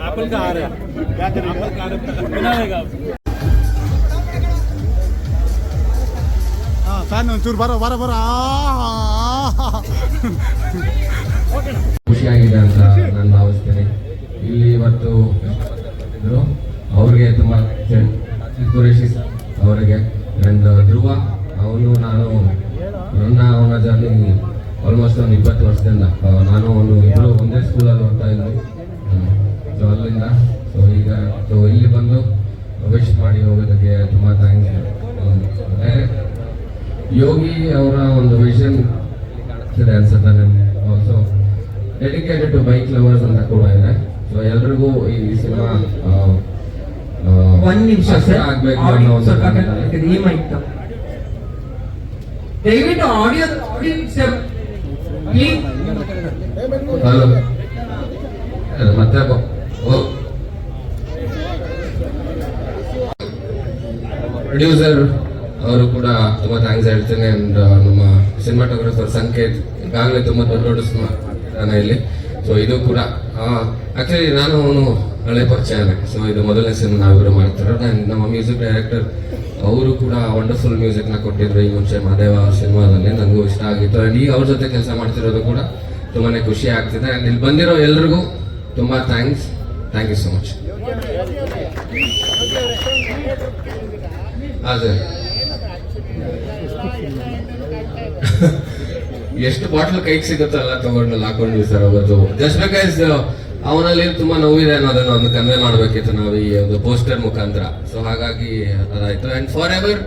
Apple का आ रहा है, क्या करेगा? बनाएगा। हाँ ಫ್ಯಾನ್ ಒಂಚೂರು ಬರೋ ಬರೋ ಬರೋ. ಖುಷಿಯಾಗಿದೆ ಅಂತ ನಾನು ಭಾವಿಸ್ತೇನೆ. ಇಲ್ಲಿ ಇವತ್ತು ಅವ್ರಿಗೆ ತುಂಬಾ ಕುರೇಶಿ ಅವರಿಗೆ ಅಂಡ್ ಧ್ರುವ ಅವನು ಅವನ ಜರ್ನಿ ಆಲ್ಮೋಸ್ಟ್ ಒಂದು 20 ವರ್ಷದಿಂದ ನಾನು ಅವನು ಇಬ್ಬರು ಒಂದೇ ಸ್ಕೂಲಲ್ಲಿ ಓದ್ತಾ ಇದ್ವಿ. ಸೊ ಅಲ್ಲಿಂದ ಇಲ್ಲಿ ಬಂದು ವಿಶ್ ಮಾಡಿ ಹೋಗೋದಕ್ಕೆ ತುಂಬಾ ಥ್ಯಾಂಕ್ಸ್. ಯೋಗಿ ಅವರ ಒಂದು ವಿಷನ್ ಕಾಣಿಸ್ತಿದೆ ಅನ್ಸುತ್ತೆ. Also dedicated to bike lovers ಅಂತ ಕೂಡ ಇದೆ. ಸೊ ಎಲ್ರಿಗೂ ಈ ಸಿನಿಮಾ ಒಂದು ನಿಮಿಷ ಆಗ್ಬೇಕು ಅನ್ನೋ ಒಂದು ದಯವಿಟ್ಟು ಆಡಿಯೋ ಹಲೋ ಮತ್ತೆ ಪ್ರೊಡ್ಯೂಸರ್ ಅವರು ಕೂಡ ತುಂಬಾ ಥ್ಯಾಂಕ್ಸ್ ಹೇಳ್ತೇನೆ. ಅಂಡ್ ನಮ್ಮ ಸಿನಿಮಾಟೋಗ್ರಫರ್ ಸಂಕೇತ್ ಈಗಾಗಲೇ ತುಂಬಾ ದೊಡ್ಡ ಸಿನಿಮಾ ಇಲ್ಲಿ. ಸೊ ಇದು ಕೂಡ ಆಕ್ಚುಲಿ ನಾನು ಅವನು ಹಳೆ ಪರಿಚಯನೇ. ಸೊ ಇದು ಮೊದಲನೇ ಸಿನಿಮಾ ನಾವಿಬ್ಬರು ಮಾಡ್ತಾರೆ. ನಮ್ಮ ಮ್ಯೂಸಿಕ್ ಡೈರೆಕ್ಟರ್ ಅವರು ಕೂಡ ವಂಡರ್ಫುಲ್ ಮ್ಯೂಸಿಕ್ ನ ಕೊಟ್ಟಿದ್ರು ಈ ಮುಂಚೆ ಮಹದೇವ ಸಿನಿಮಾದಲ್ಲಿ. ನನಗೂ ಇಷ್ಟ ಆಗಿತ್ತು. ಅಂಡ್ ಈಗ ಅವ್ರ ಜೊತೆ ಕೆಲಸ ಮಾಡ್ತಿರೋದು ಕೂಡ ತುಂಬಾನೇ ಖುಷಿ ಆಗ್ತಿದೆ. ಅಂಡ್ ಇಲ್ಲಿ ಬಂದಿರೋ ಎಲ್ರಿಗೂ ತುಂಬಾ ಥ್ಯಾಂಕ್ಸ್ ಯು ಸೊ ಮಚ್. ಅದೇ ಎಷ್ಟು ಬಾಟ್ಲ್ ಕೈಗೆ ಸಿಗುತ್ತೋ ಎಲ್ಲ ತಗೊಂಡು ಹಾಕೊಂಡ್ವಿ ಸರ್ ಅವತ್ತು. ಜಸ್ಟ್ ಬಿಕಾಸ್ ಅವನಲ್ಲಿ ತುಂಬಾ ನೋವಿದೆ ಅನ್ನೋದನ್ನ ಒಂದು ಕನ್ವೆ ಮಾಡ್ಬೇಕಿತ್ತು ನಾವು ಈ ಒಂದು ಪೋಸ್ಟರ್ ಮುಖಾಂತರ. ಸೊ ಹಾಗಾಗಿ ಅದಾಯ್ತು. ಅಂಡ್ ಫಾರ್ ಎವರ್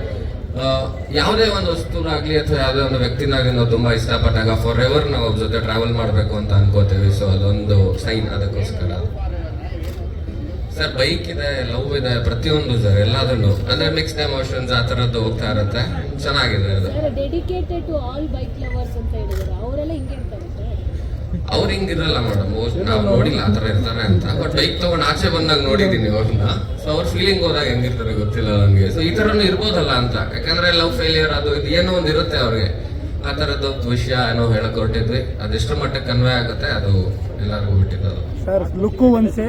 ಯಾವುದೇ ಒಂದು ವಸ್ತುನಾಗ್ಲಿ ಅಥವಾ ಯಾವುದೇ ಒಂದು ವ್ಯಕ್ತಿನಾಗ್ಲಿ ನಾವು ತುಂಬಾ ಇಷ್ಟಪಟ್ಟಾಗ ಫಾರ್ ಎವರ್ ನಾವು ಅವ್ರ ಜೊತೆ ಟ್ರಾವೆಲ್ ಮಾಡ್ಬೇಕು ಅಂತ ಅನ್ಕೋತೀವಿ. ಸೊ ಅದೊಂದು ಸೈನ್ ಅದಕ್ಕೋಸ್ಕರ ಸರ್. ಬೈಕ್ ಇದೆ, ಲವ್ ಇದೆ, ಪ್ರತಿಯೊಂದು ಸರ್ ಎಲ್ಲದನ್ನು ಅಂದ್ರೆ ಮಿಕ್ಸ್ಡ್ ಎಮೋಷನ್ಸ್ ಆ ತರದ್ದು ಹೋಗ್ತಾ ಇರುತ್ತೆ. ಚೆನ್ನಾಗಿದೆ ಅದು. Dedicated to all bike lovers ಅಂತ ಹೇಳಿದ್ರು. ಅವರೆಲ್ಲ ಹಿಂಗೆ ಇರ್ತಾರೆ ಸರ್. ಅವ್ರು ಹಿಂಗಿರಲ್ಲ ಮೇಡಮ್, ನಾವು ನೋಡಿಲ್ಲ ಆತರ ಇರ್ತಾರೆ ಅಂತ. ಬಟ್ ಬೈಕ್ ತಗೊಂಡು ಆಚೆ ಬಂದಾಗ ನೋಡಿದೀನಿ ಅವ್ರನ್ನ. ಸೊ ಅವ್ರ ಫೀಲಿಂಗ್ ಹೋದಾಗ ಹೆಂಗಿರ್ತಾರೆ ಗೊತ್ತಿಲ್ಲ ನನಗೆ. ಸೊ ಈ ತರನು ಇರ್ಬೋದಲ್ಲ ಅಂತ. ಯಾಕಂದ್ರೆ ಲವ್ ಫೇಲಿಯರ್ ಅದು ಇದು ಏನೋ ಒಂದು ಇರುತ್ತೆ ಅವ್ರಿಗೆ. ಆ ತರದ್ದು ವಿಷಯ ಏನೋ ಹೇಳಕ್ ಹೊರಟಿದ್ವಿ. ಅದೆಷ್ಟು ಮಟ್ಟಕ್ಕೆ ಕನ್ವೆ ಆಗುತ್ತೆ ಅದು ಎಲ್ಲರಿಗೂ ಬಿಟ್ಟಿದ್ದು ಸರ್. ಲುಕ್ಕು ಒಂದ್ಸೆ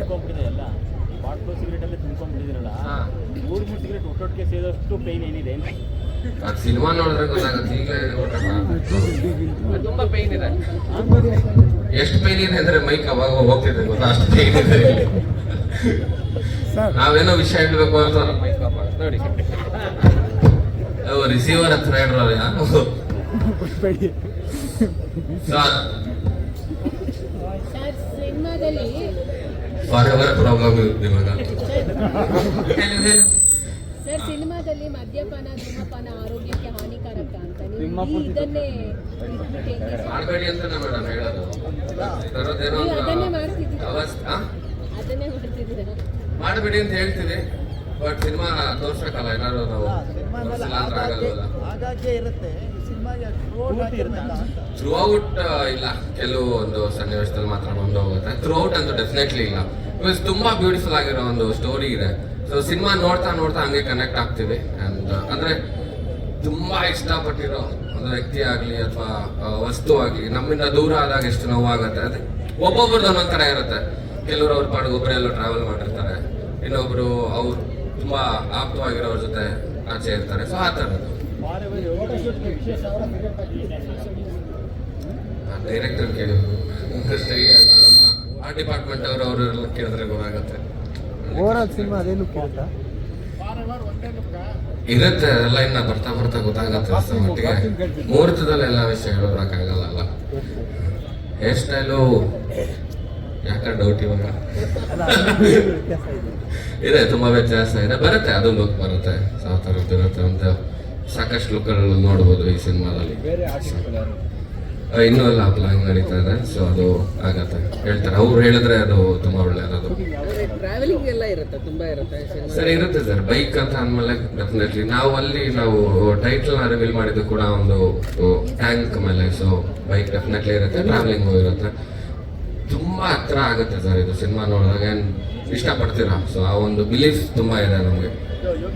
ಸಿನಿಮಾ ನೋಡಿದ್ರೆ ಗೊತ್ತಾಗುತ್ತೆ. ಈಗ ತುಂಬಾ ಪೈನ್ ಇದೆ. ಎಷ್ಟು ಪೈನ್ ಇದೆ ಅಂದ್ರೆ ಮೈಕ್ ಅವಾಗ ಹೋಗ್ತಿದೆ ಗೊತ್ತಾ, ಅಷ್ಟು ಪೈನ್ ಇದೆ. ನಾವೇನೋ ವಿಷಯ ಹೇಳ್ಬೇಕು ಅಂತ ಮೈಕ್ ನೋಡಿ ರಿಸೀವರ್ ಹತ್ರ ಹೇಳ್ರಲ್ಲ. ಫಾರ್ ಎವರ್ ಪ್ರಾಬ್ಲಮ್ ಇರುತ್ತೆ ಇವಾಗ. ಸರ್ ಸಿನಿಮಾದಲ್ಲಿ ಮದ್ಯಪಾನ ಧೂಮಪಾನ ಆರೋಗ್ಯಕ್ಕೆ ಹಾನಿಕಾರಕ ಅಂತ ನೀವು ಇದನ್ನೇ ಮಾಡಬೇಡಿ ಅಂತ ಮೇಡಮ್ ಹೇಳೋದು. ಅದನ್ನೇ ಮಾಡ್ತಿದ್ದೀರಾ ಮಾಡಬೇಡಿ ಅಂತ ಹೇಳ್ತೀವಿ. ಬಟ್ ಸಿನಿಮಾ ತೋರ್ಸಕ್ಕಲ್ಲ ಏನಾದ್ರು ನಾವು ಆಗಲ್ವಲ್ಲ. ಥ್ರೂ ಔಟ್ ಇಲ್ಲ, ಕೆಲವು ಒಂದು ಸನ್ನಿವೇಶದಲ್ಲಿ ಮಾತ್ರ ಬಂದು ಹೋಗುತ್ತೆ. ಥ್ರೂ ಔಟ್ ಅಂತೂ ಡೆಫಿನೆಟ್ಲಿ ಇಲ್ಲ. ಬಿಕಾಸ್ ತುಂಬಾ ಬ್ಯೂಟಿಫುಲ್ ಆಗಿರೋ ಒಂದು ಸ್ಟೋರಿ ಇದೆ. ಸೊ ಸಿನಿಮಾ ನೋಡ್ತಾ ಹಂಗೆ ಕನೆಕ್ಟ್ ಆಗ್ತೀವಿ. ಅಂಡ್ ಅಂದ್ರೆ ತುಂಬಾ ಇಷ್ಟಪಟ್ಟಿರೋ ಒಂದು ವ್ಯಕ್ತಿ ಆಗ್ಲಿ ಅಥವಾ ವಸ್ತು ಆಗ್ಲಿ ನಮ್ಮಿಂದ ದೂರ ಆದಾಗ ಎಷ್ಟು ನೋವಾಗುತ್ತೆ. ಅದೇ ಒಬ್ಬೊಬ್ರದ್ದು ಒಂದೊಂದ್ ತರ ಇರುತ್ತೆ. ಕೆಲವರು ಅವ್ರ ಪಾಡಿಗೆ ಒಬ್ಬರೆಲ್ಲೋ ಟ್ರಾವೆಲ್ ಮಾಡಿರ್ತಾರೆ, ಇನ್ನೊಬ್ರು ಅವ್ರು ತುಂಬಾ ಆಪ್ತವಾಗಿರೋರ ಜೊತೆ ಆಚೆ ಇರ್ತಾರೆ. ಸೊ ಆ ಥರದ್ದು ಡೈರೆಕ್ಟರ್ ಕೇಳಿದ್ರು, ನಮ್ಮ ಆರ್ಟ್ ಡಿಪಾರ್ಟ್ಮೆಂಟ್ ಅವರೆಲ್ಲ ಕೇಳಿದ್ರೆ ಗೊತ್ತಾಗುತ್ತೆ. ಇರುತ್ತೆ ಎಲ್ಲ ಇನ್ನ ಬರ್ತಾ ಗೊತ್ತಾಗತ್ತೆ. ಒಟ್ಟಿಗೆ ಮುಹೂರ್ತದಲ್ಲಿ ಎಲ್ಲ ವಿಷಯ ಹೇಳೋದಕ್ಕಾಗಲ್ಲ. ಹೇರ್ ಸ್ಟೈಲು ಯಾಕೆ ಡೌಟ್ ಇವಾಗ ಇದೆ, ತುಂಬಾ ವ್ಯತ್ಯಾಸ ಇದೆ. ಬರುತ್ತೆ, ಅದೊಂದು ಲುಕ್ ಬರುತ್ತೆ. ಯಾವ ಥರದ್ದು ಇರುತ್ತೆ ಅಂತ ಸಾಕಷ್ಟು ಲುಕ್ಗಳು ನೋಡ್ಬೋದು ಈ ಸಿನಿಮಾದಲ್ಲಿ. ಇನ್ನೂ ಎಲ್ಲ ಪ್ಲಾನ್ ನಡೀತಾ ಇದೆ. ಸೊ ಅದು ಆಗತ್ತೆ ಹೇಳ್ತಾರೆ. ಅವ್ರು ಹೇಳಿದ್ರೆ ಅದು ತುಂಬಾ ಒಳ್ಳೆಯದು. ಟ್ರಾವೆಲಿಂಗ್ ಎಲ್ಲ ಇರುತ್ತೆ, ತುಂಬಾ ಇರುತ್ತೆ ಸರ್. ಇರುತ್ತೆ ಸರ್. ಬೈಕ್ ಅಂತ ಅಂದ್ಮೇಲೆ ಡೆಫಿನೆಟ್ಲಿ ನಾವು ಟೈಟಲ್ ರಿವೀಲ್ ಮಾಡಿದ್ದು ಕೂಡ ಒಂದು ಟ್ಯಾಂಕ್ ಮೇಲೆ. ಸೊ ಬೈಕ್ ಡೆಫಿನೆಟ್ಲಿ ಇರುತ್ತೆ, ಟ್ರಾವೆಲಿಂಗು ಇರುತ್ತೆ. ತುಂಬಾ ಹತ್ರ ಆಗುತ್ತೆ ಸರ್ ಇದು ಸಿನಿಮಾ ನೋಡಿದಾಗ. ಇಷ್ಟಪಡ್ತೀರಾ? ಸೊ ಆ ಒಂದು ಬಿಲೀಫ್ ತುಂಬಾ ಇದೆ ನಮಗೆ.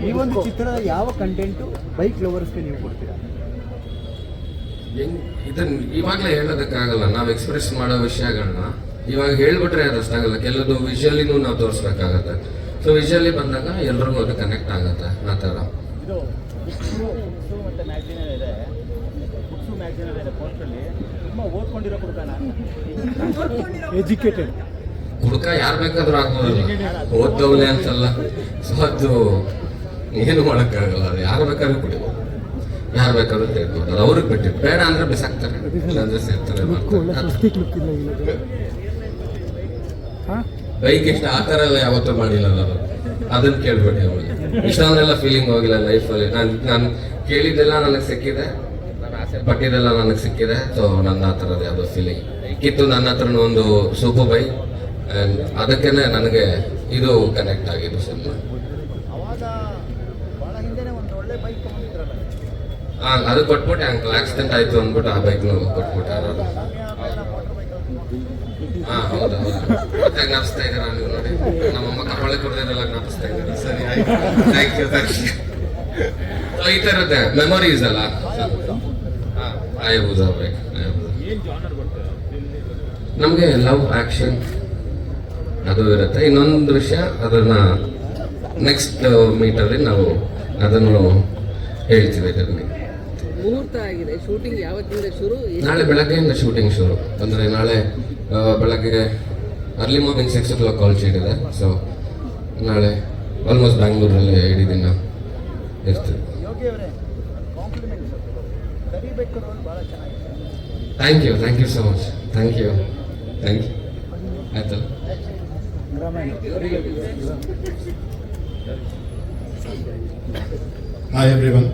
ಈ ಒಂದು ಚಿತ್ರದ ಯಾವ ಕಂಟೆಂಟ್ ಬೈಕ್ ಲವರ್ಸ್ಗೆ ನೀವು ಕೊಡ್ತೀರಾ? ಇದನ್ನ ಇವಾಗಲೇ ಹೇಳೋದಕ್ಕಾಗಲ್ಲ. ನಾವು ಎಕ್ಸ್ಪ್ರೆಸ್ ಮಾಡೋ ವಿಷಯಗಳನ್ನ ಇವಾಗ ಹೇಳ್ಬಿಟ್ರೆ ಅದು ಅಷ್ಟಾಗಲ್ಲ, ಕೆಲವೊಂದು ವಿಷುವಲಿನೂ ನಾವು ತೋರಿಸ್ಬೇಕಾಗತ್ತೆ. ಸೊ ವಿಷುವಲಿ ಬಂದಾಗ ಎಲ್ರಿಗೂ ಅದು ಕನೆಕ್ಟ್ ಆಗುತ್ತೆ ಆ ಥರ. ಇದು ಬುಕ್ಸು ಮತ್ತು ಮ್ಯಾಗ್ಝಿನ್ ಇದೆ, ಬುಕ್ಸು ಮ್ಯಾಗ್ಝಿನ್ ಇದೆ ಪೋಸ್ಟಲ್ಲಿ ತುಂಬ ಓದ್ಕೊಂಡಿರೋ ಹುಡುಗನ ಎಜುಕೇಟೆಡ್ ಹುಡುಕ ಯಾರು ಬೇಕಾದ್ರೂ ಆಗ್ಬೋದಲ್ಲ, ಓದ್ದವನೇ ಅಂತಲ್ಲ. ಸೊ ಅದು ಏನು ಮಾಡೋಕ್ಕಾಗಲ್ಲ, ಅದು ಯಾರು ಬೇಕಾದ್ರೂ ಕುಡಿಬೋದು, ಯಾರು ಬೇಕಾದ್ರೂ ತೆಗೆದುಬೋದು, ಅದು ಅವ್ರಿಗೆ ಬಿಟ್ಟಿದ್ದು. ಬೇಡ ಅಂದ್ರೆ ಬಿಸಾಕ್ತಾರೆ, ಇಲ್ಲಾಂದ್ರೆ ಸೇರ್ತಾರೆ, ಬೈಕ್ ಇಷ್ಟ ಆ ಥರ ಎಲ್ಲ ಯಾವತ್ತೂ ಮಾಡಿಲ್ಲ ನಾನು. ಅದನ್ನ ಕೇಳ್ಬೇಡಿ ಅವಳಿಗೆ, ಇಷ್ಟೊಂದೆಲ್ಲ ಫೀಲಿಂಗ್ ಹೋಗಿಲ್ಲ ಲೈಫಲ್ಲಿ. ನಾನು ಕೇಳಿದ್ದೆಲ್ಲ ನನಗೆ ಸಿಕ್ಕಿದೆ, ನಾನು ಆಸೆ ಪಟ್ಟಿದ್ದೆಲ್ಲ ನನಗೆ ಸಿಕ್ಕಿದೆ. ಸೊ ನನ್ನ ಆ ಥರದ್ದು ಯಾವುದೋ ಫೀಲಿಂಗ್ ಕಿತ್ತು. ನನ್ನ ಹತ್ರನೂ ಒಂದು ಸೂಪರ್ ಬೈಕ್, ಆ್ಯಂಡ್ ಅದಕ್ಕೇನೆ ನನಗೆ ಇದು ಕನೆಕ್ಟ್ ಆಗಿದ್ದು ಸಿನಿಮಾ. ಅವಾಗ ಭಾಳ ಹಿಂದೆನೇ ಒಂದು ಒಳ್ಳೆ ಬೈಕ್ ತೊಗೊಂಡಿದ್ರಲ್ಲ, ಅದು ಕೊಟ್ಬಿಟ್ಟೆ, ಅಂಕಲ್ ಆಕ್ಸಿಡೆಂಟ್ ಆಯ್ತು ಅಂದ್ಬಿಟ್ಟು ಆ ಬೈಕ್ನು ಕೊಟ್ಬಿಟ್ಟೆ. ಹಾ ಹೌದಾ, ಮತ್ತೆ ಜ್ಞಾಪಿಸ್ತಾ ಇದ್ದೀರಾ ನೀವು ನೋಡಿ, ನಮ್ಮಮ್ಮ ಕಪ್ಪಳೆ ಕೊಡೋದೆಲ್ಲ ಜ್ಞಾಪಿಸ್ತಾ ಇದ್ದೀರಾ. ಸರಿ ಆಯ್ತು, ಥ್ಯಾಂಕ್ ಯು. ಈ ಥರದ್ದೇ ಮೆಮೊರೀಸ್ ಅಲ್ಲ. ಆಯ್ಬುದ ಬೇಕು, ಏನು ಜಾನರ್ ಬರ್ತದೆ ನಮಗೆ ಲವ್ ಆಕ್ಷನ್ ಅದು ಇರುತ್ತೆ. ಇನ್ನೊಂದು ವಿಷಯ, ಅದನ್ನ ನೆಕ್ಸ್ಟ್ ಮೀಟಲ್ಲಿ ನಾವು ಅದನ್ನು ಹೇಳ್ತೀವಿ. ಇದರಲ್ಲಿ ಮುಹೂರ್ತ ಆಗಿದೆ, ಶೂಟಿಂಗ್ ಯಾವತ್ತಿಂದ ಶುರು? ನಾಳೆ ಬೆಳಗ್ಗೆಯಿಂದ ಶೂಟಿಂಗ್ ಶುರು. ಅಂದರೆ ನಾಳೆ ಬೆಳಗ್ಗೆ early morning 6 o'clock call sheet ಇದೆ. ಸೊ ನಾಳೆ ಆಲ್ಮೋಸ್ಟ್ ಬ್ಯಾಂಗ್ಳೂರಲ್ಲಿ ಇಡೀ ದಿನ ಇರ್ತೀವಿ. ಯೋಗಿ ಅವರೇ, ಕಾಂಪ್ಲಿಮೆಂಟ್ಸ್ ಕರಿಬೇಕು ಭಾಳ ಚೆನ್ನಾಗಿದೆ. Thank you so much. Thank you ಆಯ್ತಲ್ಲ. Hi everyone.